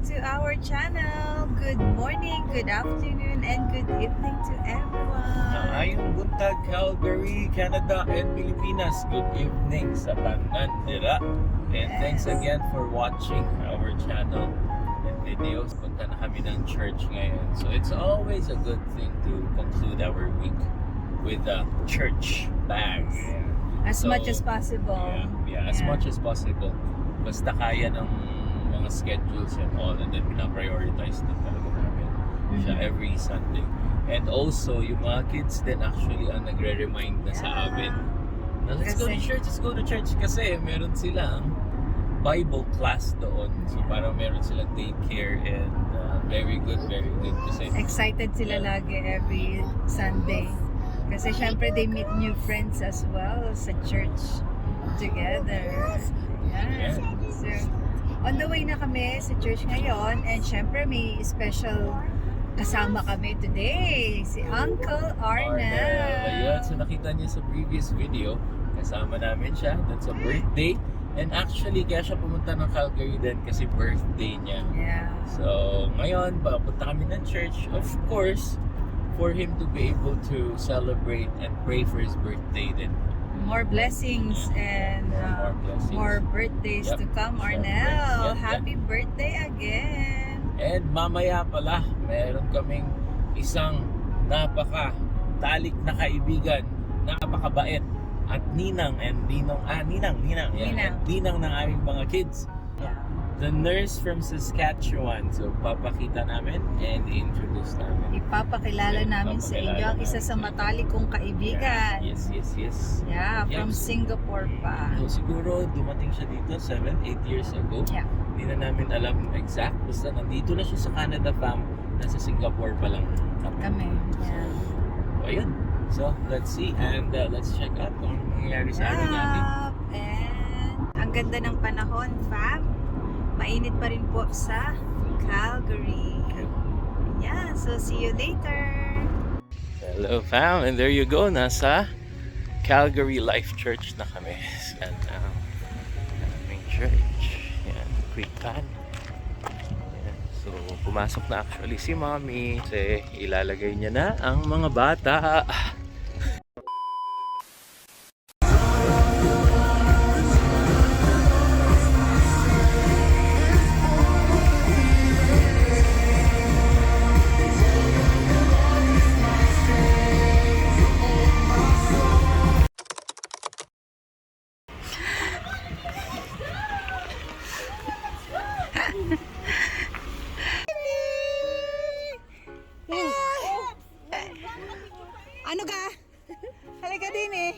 to our channel. Good morning, good afternoon, and good evening to everyone. Ayong buntag, Calgary, Canada, and Pilipinas. Good evening sa tanan nila. And thanks again for watching our channel and videos. Punta na kami ng church ngayon. So it's always a good thing to conclude our week with a church bag. As much as possible. Yeah, as much as possible. Basta kaya ng mga schedules and all, and then pinaprioritize din talaga namin siya every Sunday. And also, yung mga kids din actually ang nagre-remind na sa amin na let's go to church kasi meron silang Bible class doon. So parang meron silang daycare and very good kasi Excited sila lagi every Sunday. Kasi syempre they meet new friends as well sa church together. Yeah. So, on the way na kami sa church ngayon, and syempre may special kasama kami today, si Uncle Arnel. Ayun, so nakita niyo sa previous video, kasama namin siya, that's a birthday. And actually, kaya siya pumunta ng Calgary din kasi birthday niya. Yeah. So, ngayon, papunta kami ng church, of course, for him to be able to celebrate and pray for his birthday din. More blessings and more birthdays to come, Arnel. Happy birthday again. And mamaya pala, meron kaming isang napaka-talik na kaibigan, napakabait at ninang ng aming mga kids. Yeah. The nurse from Saskatchewan. So papakita namin and introduce namin. Ipapakilala namin sa inyo ang isa sa matalik kong kaibigan. Yes. Yeah, from Singapore pa. So, siguro dumating siya dito 7-8 years ago. Yeah. Hindi na namin alam exact. Basta nandito na siya sa Canada fam. Nasa Singapore pa lang Kami. Yeah. So, ayun. So, let's see and let's check out kung ano mangyayari sa araw natin. And ang ganda ng panahon, fam. Mainit pa rin po sa Calgary. Yeah, so see you later. Hello fam, and there you go. Nasa Calgary Life Church na kami. Yan ang aming church. Yan, Quitan. Yan. So, pumasok na actually si Mommy kasi ilalagay niya na ang mga bata. Ano ka? Halika din eh.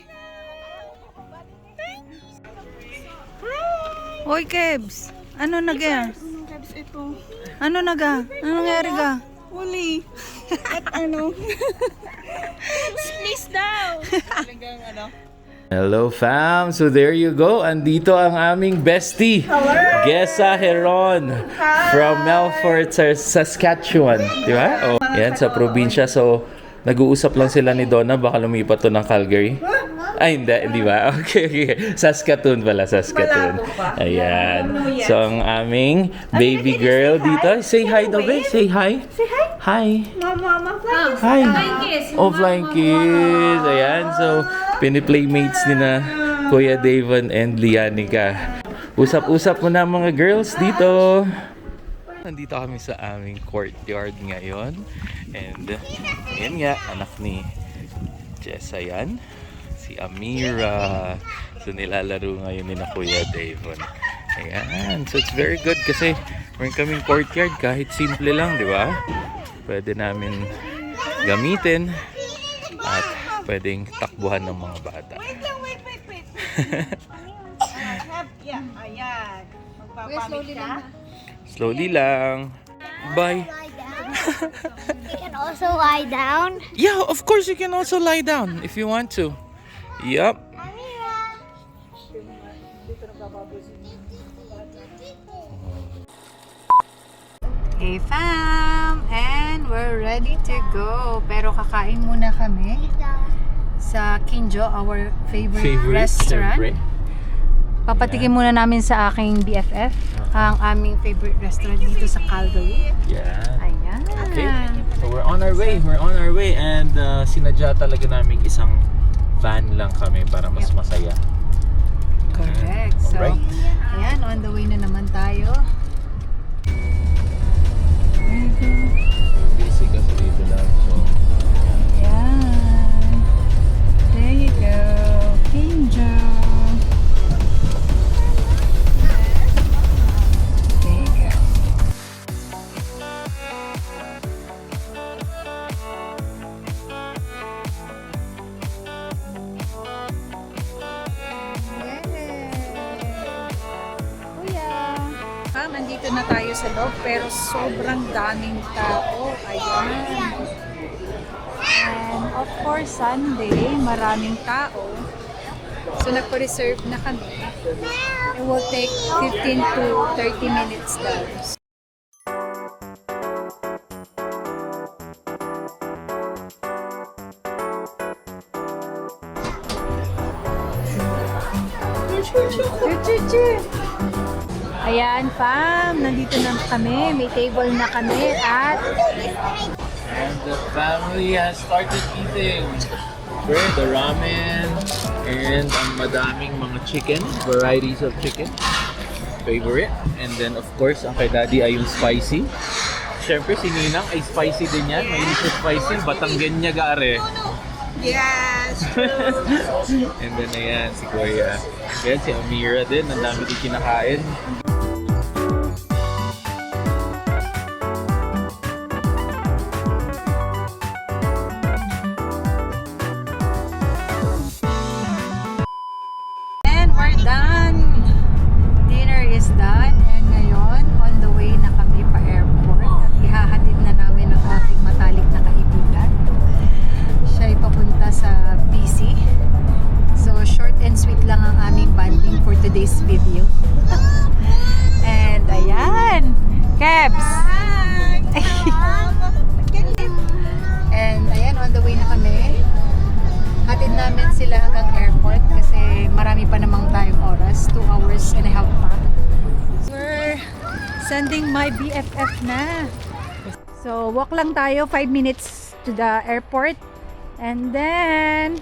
Hoy, Kebs. Ano naga? Kebs ito. Ano naga? Ano nangyari ka? Huli. At ano? Please daw. Hello fam! So there you go. Andito ang aming bestie. Gessa Heron from Melfort, Saskatchewan. Di ba? Oh, yan sa probinsya. So nag-uusap lang sila ni Donna. Baka lumipat to ng Calgary. Ay, hindi ba? Okay. Saskatoon pala, Saskatoon. Ayan. So ang aming baby girl dito. Say hi daw, be. Say hi. Say hi. Hi. Mama, Hi. Oh, flying kiss. Ayan. So, pini-playmates ni na Kuya Davon and Lianica. Usap-usap muna mga girls dito. Nandito kami sa aming courtyard ngayon. And, ayan nga, anak ni Jessa yan. Si Amira. So, nilalaro ngayon ni na Kuya Davon. Ayan. So, it's very good kasi meron kaming courtyard kahit simple lang, di ba? Pwede namin gamitin at pwedeng takbuhan ng mga bata. Wait. Yeah, ayan. Magpapamit ka. Slowly lang. Bye. You can also lie down. Yeah, of course you can also lie down if you want to. Yup. Hey fam! And we're ready to go. Pero kakain muna kami sa Kinjo, our favorite restaurant. syempre. Papatikim muna namin sa aking BFF. ang aming favorite restaurant dito sa Calgary. Yeah. Ayan. Okay. So we're on our way. We're on our way and sinadya talaga namin isang van lang kami para mas masaya. Correct. So, Alright. ayan, on the way na naman tayo. Busy kasi dito lang. So, Ayan. There you go. Angel. There you go. Nandito na tayo sa loob pero sobrang daming tao. Ayan. And of course, Sunday, maraming tao. So nagpa-reserve na kami. It will take 15 to 30 minutes daw. Ayan, fam. Nandito na kami. May table na kami at and the family has started eating. The ramen and ang madaming mga chicken, varieties of chicken. Favorite. And then of course, ang kay daddy ay yung spicy. Siyempre, si Ninang ay spicy din yan. May siya spicy. Batanggen niya gare. Yes! And then ayan, si Kuya. Ayan, si Amira din. Ang dami din kinakain. and we're done. Dinner is done and ngayon on the way na kami pa airport at ihahatid na namin ang aking matalik na kaibigan. Siya ay papunta sa BC. So short and sweet lang ang aming banding for today's video. And ayan, Kebs! And ayan, on the way na kami. Hatid namin sila hanggang airport kasi marami pa namang tayong oras. 2 hours and a half pa. We're sending my BFF na. So walk lang tayo 5 minutes to the airport. And then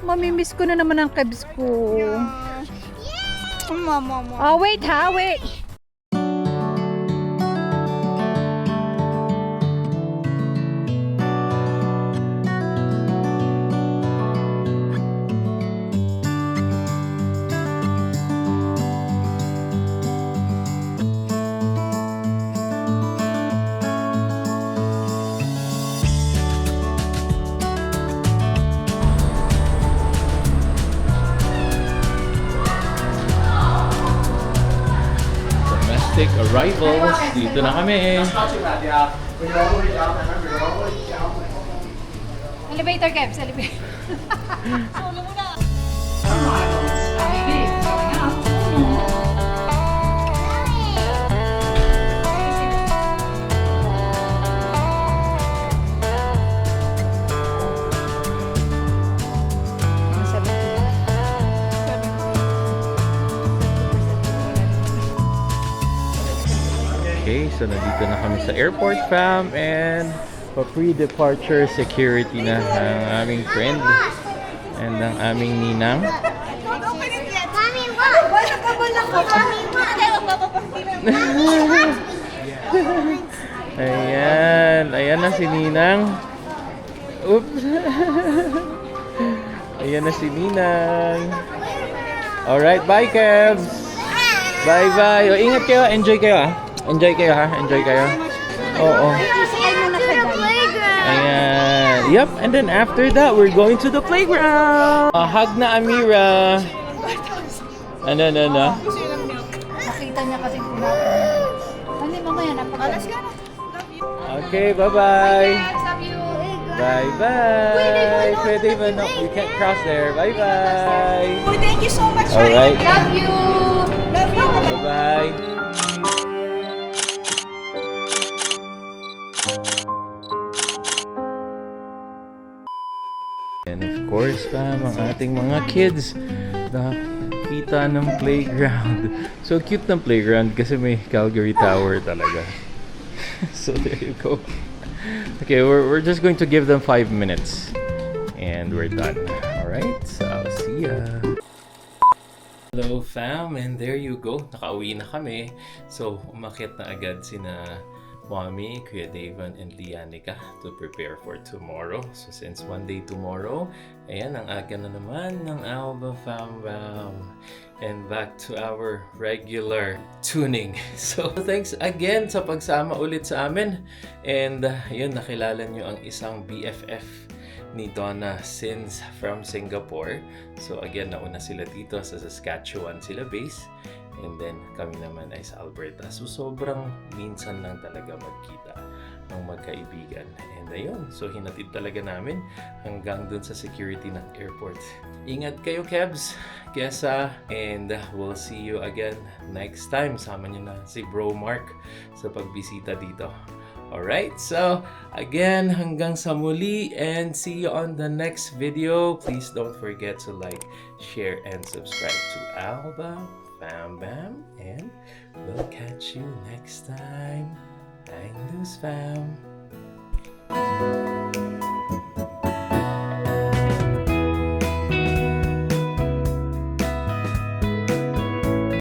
mamimiss ko na naman ang Kebs ko. Mama. Oh wait ha, wait. Domestic arrivals. Dito na kami. Elevator, Kebs, elevator. Okay, so nandito na kami sa airport, fam, and pa-pre-departure security na ang aming friend and ang aming ninang. Mommy, what? Mommy, what? Ayan na si Ninang. Oops. Ayan na si Ninang. Alright, bye, Kebs. Bye-bye. O, ingat kayo. Enjoy kayo, ha? Enjoy kayo, ha? Enjoy kayo. Oo. Ayan. Yep, and then after that, we're going to the playground. Hug na, Amira. Ano? Nakita niya kasi kumakain. Ano mamaya napagod. Okay, bye-bye. Love you. Bye-bye. Pwede ba? No, we can't cross there. Bye-bye. Oh, thank you so much. Alright. Love you. Love you. Bye-bye. And of course, fam, ang ating mga kids nakita ng playground. So cute ng playground kasi may Calgary Tower talaga. So there you go. Okay, we're just going to give them 5 minutes. And we're done. Alright, so I'll see ya. Hello fam, and there you go. Nakauwi na kami. So, umakyat na agad sina Mommy, Kuya Davon, and Lianica to prepare for tomorrow. So, since one day tomorrow, ayan, ang aga na naman ng Alba Fam Bam. And back to our regular tuning. So, thanks again sa pagsama ulit sa amin. And, yun, nakilala nyo ang isang BFF ni Donna since from Singapore. So again, nauna sila dito sa Saskatchewan sila base. And then kami naman ay sa Alberta. So sobrang minsan lang talaga magkita ng magkaibigan. And ayun, so hinatid talaga namin hanggang dun sa security ng airport. Ingat kayo, Kebs, Kesa, and we'll see you again next time. Sama nyo na si Bro Mark sa pagbisita dito. Alright, so again, hanggang sa muli and see you on the next video. Please don't forget to like, share, and subscribe to Alba Fam Bam. And we'll catch you next time. Bang News Fam.